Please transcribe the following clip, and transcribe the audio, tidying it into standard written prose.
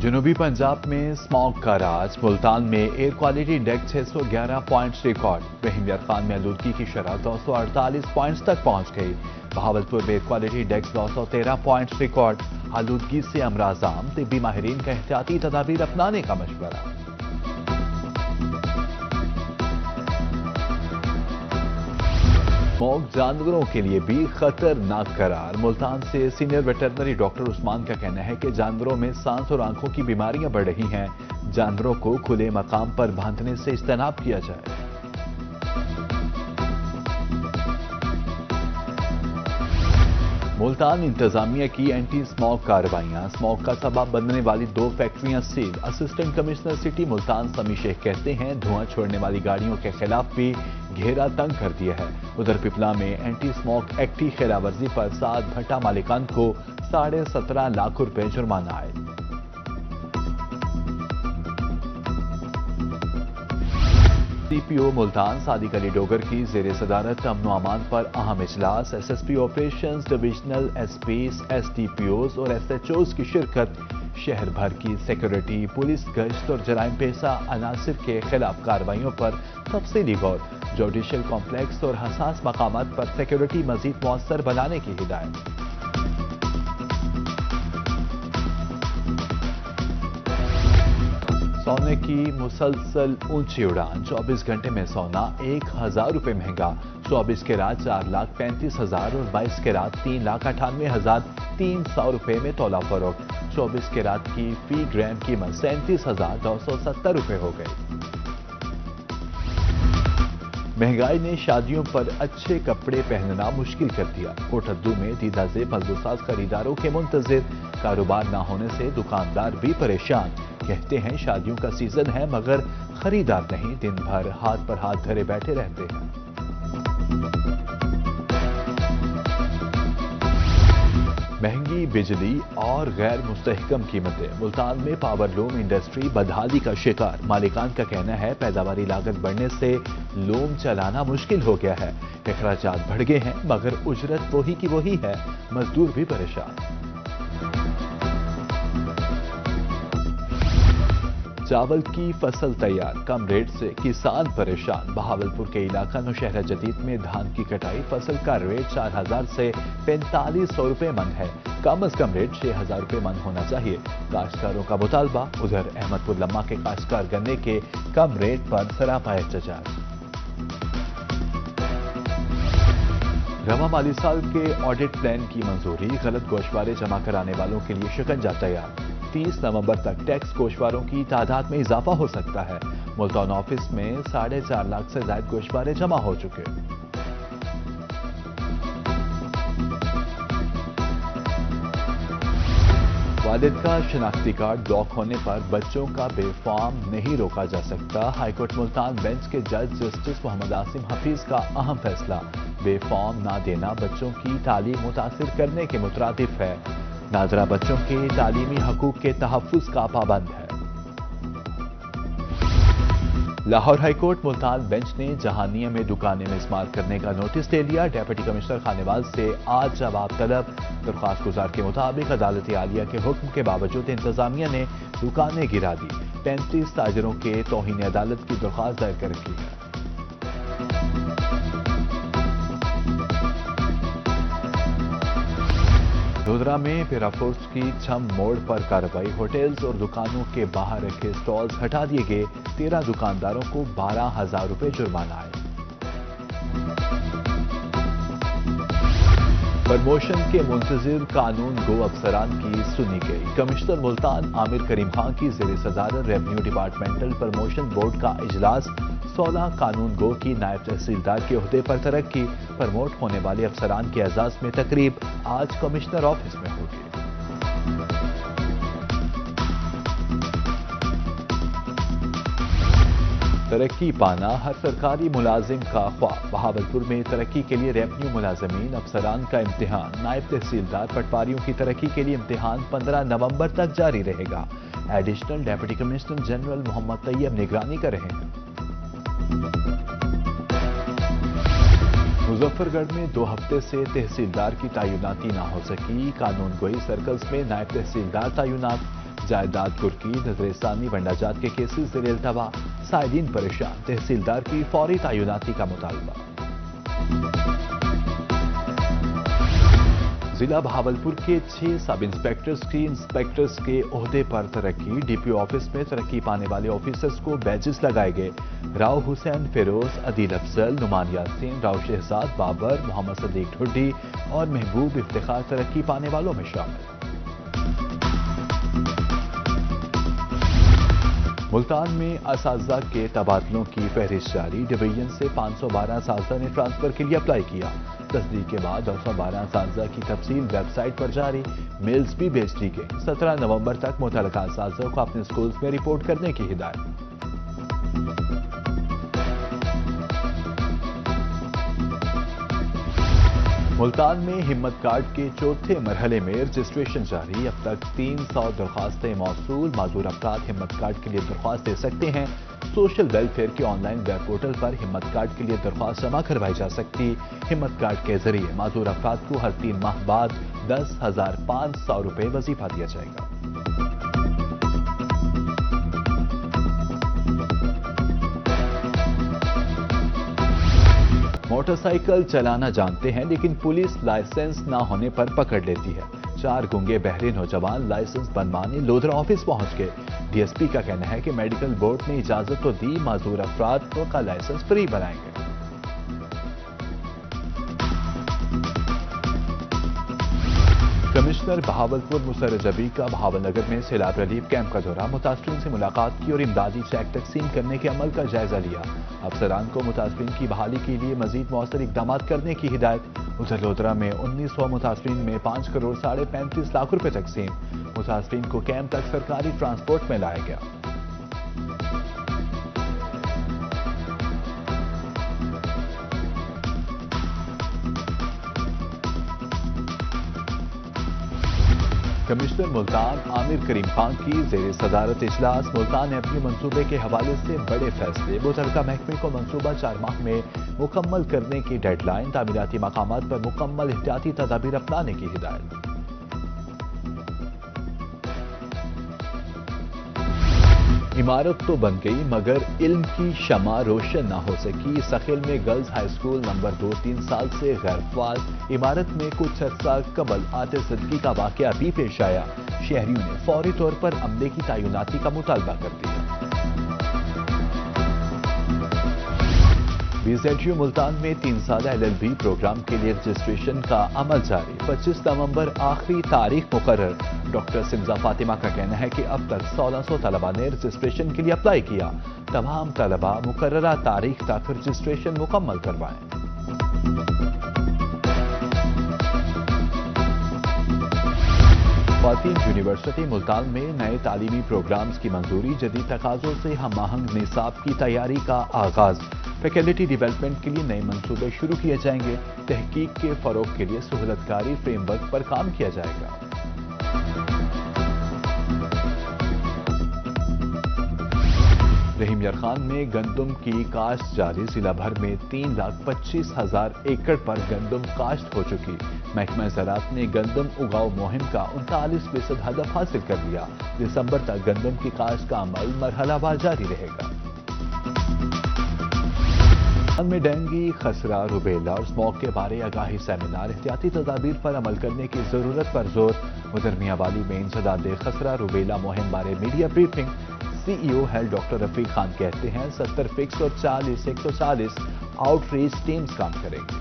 جنوبی پنجاب میں اسموگ کا راج، ملتان میں air quality index 611 points record, بہم یار خان میں آلودگی کی شرح 248 پوائنٹس تک پہنچ گئی، بہاولپور میں air quality index 213 points record, آلودگی سے امراض عام، طبی ماہرین کا احتیاطی تدابیر اپنانے کا مشورہ۔ اسموگ جانوروں کے لیے بھی خطرناک قرار، ملتان سے سینئر ویٹرنری ڈاکٹر عثمان کا کہنا ہے کہ جانوروں میں سانس اور آنکھوں کی بیماریاں بڑھ رہی ہیں، جانوروں کو کھلے مقام پر باندھنے سے اجتناب کیا جائے۔ ملتان انتظامیہ کی اینٹی اسموگ کارروائیاں، اسموگ کا سبب بننے والی 2 فیکٹریاں seal, assistant commissioner city Multan Summi Sheikh کہتے ہیں دھواں چھوڑنے والی گاڑیوں کے خلاف بھی گھیرا تنگ کر دیا ہے۔ ادھر پپلا میں اینٹی اسموگ ایکٹ کی خلاف ورزی پر 7 بھٹا مالکان کو 17.5 لاکھ روپے جرمانہ آئے۔ سی پی او ملتان صادق علی ڈوگر کی زیر صدارت امن و امان پر اہم اجلاس، SSP operations, divisional SPs, SDPOs اور ایس ایچ اوز کی شرکت، شہر بھر کی سیکورٹی، پولیس گشت اور جرائم پیشہ عناصر کے خلاف کارروائیوں پر تفصیلی غور، جوڈیشل کمپلیکس اور حساس مقامات پر سیکورٹی مزید مؤثر بنانے کی ہدایت۔ سونے کی مسلسل اونچی اڑان، 24 گھنٹے میں سونا 1000 روپے مہنگا، 24 کیرات 4,35,000 اور 22 کیرات 3,98,300 روپے میں تولا فروخت، 24 کیرات کی فی گرام قیمت 37,270 روپے ہو گئی۔ مہنگائی نے شادیوں پر اچھے کپڑے پہننا مشکل کر دیا، کوٹھدو میں دیدہ زیب ملبوسات خریداروں کے منتظر، کاروبار نہ ہونے سے دکاندار بھی پریشان، کہتے ہیں شادیوں کا سیزن ہے مگر خریدار نہیں، دن بھر ہاتھ پر ہاتھ دھرے بیٹھے رہتے ہیں۔ مہنگی بجلی اور غیر مستحکم قیمتیں، ملتان میں پاور لوم انڈسٹری بدحالی کا شکار، مالکان کا کہنا ہے پیداواری لاگت بڑھنے سے لوم چلانا مشکل ہو گیا ہے، اخراجات بڑھ گئے ہیں مگر اجرت وہی کی وہی ہے، مزدور بھی پریشان۔ چاول کی فصل تیار، کم ریٹ سے کسان پریشان، بہاولپور کے علاقہ نوشہرہ جدید میں دھان کی کٹائی، فصل کا ریٹ 4,000 سے 4,500 روپے من ہے، کم از کم ریٹ 6,000 روپے من ہونا چاہیے، کاشتکاروں کا مطالبہ۔ ادھر احمد پور لمحہ کے کاشتکار گنے کے کم ریٹ پر سراپا احتجاج۔ رواں مالی سال کے آڈٹ پلان کی منظوری، غلط گوشوارے جمع کرانے والوں کے لیے شکنجہ تیار، 30 نومبر تک ٹیکس گوشواروں کی تعداد میں اضافہ ہو سکتا ہے، ملتان آفس میں 4.5 لاکھ سے زائد گوشوارے جمع ہو چکے۔ والد کا شناختی کارڈ بلاک ہونے پر بچوں کا بے فارم نہیں روکا جا سکتا، ہائی کورٹ ملتان بینچ کے جج جسٹس محمد عاصم حفیظ کا اہم فیصلہ، بے فارم نہ دینا بچوں کی تعلیم متاثر کرنے کے مترادف ہے، ناظرہ بچوں کے تعلیمی حقوق کے تحفظ کا پابند ہے۔ Lahore high court Multan bench نے جہانیہ میں دکانیں مسمار کرنے کا نوٹس دے لیا، ڈیپٹی کمشنر خانواز سے آج جواب طلب، درخواست گزار کے مطابق عدالت عالیہ کے حکم کے باوجود انتظامیہ نے دکانیں گرا دی، 35 تاجروں کے توہین عدالت کی درخواست دائر کر رکھی ہے۔ دودھرا میں پیرا فورس کی چھم موڑ پر کارروائی، ہوٹلز اور دکانوں کے باہر رکھے سٹالز ہٹا دیے گئے، 13 دکانداروں کو 12,000 روپے جرمانہ آئے۔ پرموشن کے منتظر قانون گو افسران کی سنی گئی، کمشنر ملتان عامر کریم خان کی زیر صدارت ریونیو ڈپارٹمنٹل پرموشن بورڈ کا اجلاس، 16 قانون گو کی نائب تحصیلدار کے عہدے پر ترقی، پرموٹ ہونے والے افسران کے اعزاز میں تقریب آج کمشنر آفس میں ہوگی۔ ترقی پانا ہر سرکاری ملازم کا خواب، بہاولپور میں ترقی کے لیے ریونیو ملازمین افسران کا امتحان، نائب تحصیلدار پٹواریوں کی ترقی کے لیے امتحان 15 نومبر تک جاری رہے گا، ایڈیشنل ڈیپٹی کمشنر جنرل محمد طیب نگرانی کر رہے ہیں۔ مظفر گڑھ میں 2 ہفتے سے تحصیلدار کی تعیناتی نہ ہو سکی، قانون گوئی سرکلز میں نائب تحصیلدار تعینات، جائیداد کرکی نظر ثانی ونڈا جات کے کیسز زیر التوا، سائلین پریشان، تحصیلدار کی فوری تعیناتی کا مطالبہ۔ ضلع بہاولپور کے 6 سب انسپیکٹرز کی انسپیکٹرز کے عہدے پر ترقی، ڈی پی او آفس میں ترقی پانے والے آفیسرز کو بیجز لگائے گئے۔ راؤ حسین فیروز، عدیل افضل، نعمان یاسین، راؤ شہزاد بابر، محمد صدیق ٹھڈی اور محبوب افتخار ترقی پانے والوں میں شامل۔ ملتان میں اساتذہ کے تبادلوں کی فہرست جاری، ڈویژن سے 512 اساتذہ نے ٹرانسفر کے لیے اپلائی کیا۔ تصدیق کے بعد 212 اساتذہ کی تفصیل ویب سائٹ پر جاری، میلز بھی بھیج دی گئی۔ 17 نومبر تک متعلقہ اساتذہ کو اپنے اسکولز میں رپورٹ کرنے کی ہدایت۔ ملتان میں ہمت کارڈ کے چوتھے مرحلے میں رجسٹریشن جاری، اب تک 300 درخواستیں موصول، معذور افراد ہمت کارڈ کے لیے درخواست دے سکتے ہیں۔ سوشل ویلفیئر کے آن لائن ویب پورٹل پر ہمت کارڈ کے لیے درخواست جمع کروائی جا سکتی۔ ہمت کارڈ کے ذریعے معذور افراد کو ہر 3 ماہ بعد 10,500 روپے وظیفہ دیا جائے گا۔ موٹر سائیکل چلانا جانتے ہیں لیکن پولیس لائسنس نہ ہونے پر پکڑ لیتی ہے۔ 4 گونگے بہرے نوجوان لائسنس بنوانے لودھرا آفس پہنچ گئے۔ ڈی ایس پی کا کہنا ہے کہ میڈیکل بورڈ نے اجازت تو دی، معذور افراد کو کا لائسنس فری بنائیں گے۔ کمشنر بہاولپور مسرت جبی کا بہاول نگر میں سیلاب ریلیف کیمپ کا دورہ، متاثرین سے ملاقات کی اور امدادی چیک تقسیم کرنے کے عمل کا جائزہ لیا۔ افسران کو متاثرین کی بحالی کے لیے مزید مؤثر اقدامات کرنے کی ہدایت۔ ادھر لودھرا میں 1900 متاثرین میں 5 کروڑ 35.5 لاکھ روپے تقسیم، متاثرین کو کیمپ تک سرکاری ٹرانسپورٹ میں لایا گیا۔ کمشنر ملتان عامر کریم خان کی زیر صدارت اجلاس، ملتان ایونیو منصوبے کے حوالے سے بڑے فیصلے، متعلقہ محکمے کو منصوبہ 4 ماہ میں مکمل کرنے کی ڈیڈ لائن، تعمیراتی مقامات پر مکمل احتیاطی تدابیر اپنانے کی ہدایت۔ عمارت تو بن گئی مگر علم کی شمع روشن نہ ہو سکی، سخیل میں گرلز ہائی اسکول نمبر 2 3 سال سے غیر فعال، عمارت میں کچھ عرصہ قبل آتش زدگی کا واقعہ بھی پیش آیا، شہریوں نے فوری طور پر عملے کی تعیناتی کا مطالبہ کر دیا۔ بی زیڈ یو ملتان میں 3 سالہ LLB پروگرام کے لیے رجسٹریشن کا عمل جاری، 25 نومبر آخری تاریخ مقرر۔ ڈاکٹر سمزا فاطمہ کا کہنا ہے کہ اب تک 1600 طلبہ نے رجسٹریشن کے لیے اپلائی کیا، تمام طلبہ مقررہ تاریخ تک رجسٹریشن مکمل کروائیں۔ خواتین یونیورسٹی ملتان میں نئے تعلیمی پروگرامز کی منظوری، جدید تقاضوں سے ہم آہنگ نصاب کی تیاری کا آغاز، فیکلٹی ڈیولپمنٹ کے لیے نئے منصوبے شروع کیے جائیں گے، تحقیق کے فروغ کے لیے سہولت کاری فریم ورک پر کام کیا جائے گا۔ رحیم یار خان میں گندم کی کاشت جاری، ضلع بھر میں 3,25,000 ایکڑ پر گندم کاشت ہو چکی، محکمہ زراعت نے گندم اگاؤ مہم کا 39% ہدف حاصل کر لیا، دسمبر تک گندم کی کاشت کا عمل مرحلہ وار جاری رہے گا۔ میں ڈینگی، خسرہ، روبیلا اور اسموگ کے بارے آگاہی سیمینار، احتیاطی تدابیر پر عمل کرنے کی ضرورت پر زور، ادھر میاں والی میں انسداد خسرہ روبیلا مہم بارے میڈیا بریفنگ، سی ای او ہیڈ ڈاکٹر رفیق خان کہتے ہیں 70 فکس اور 140 آؤٹ ریچ ٹیمز کام کریں گے۔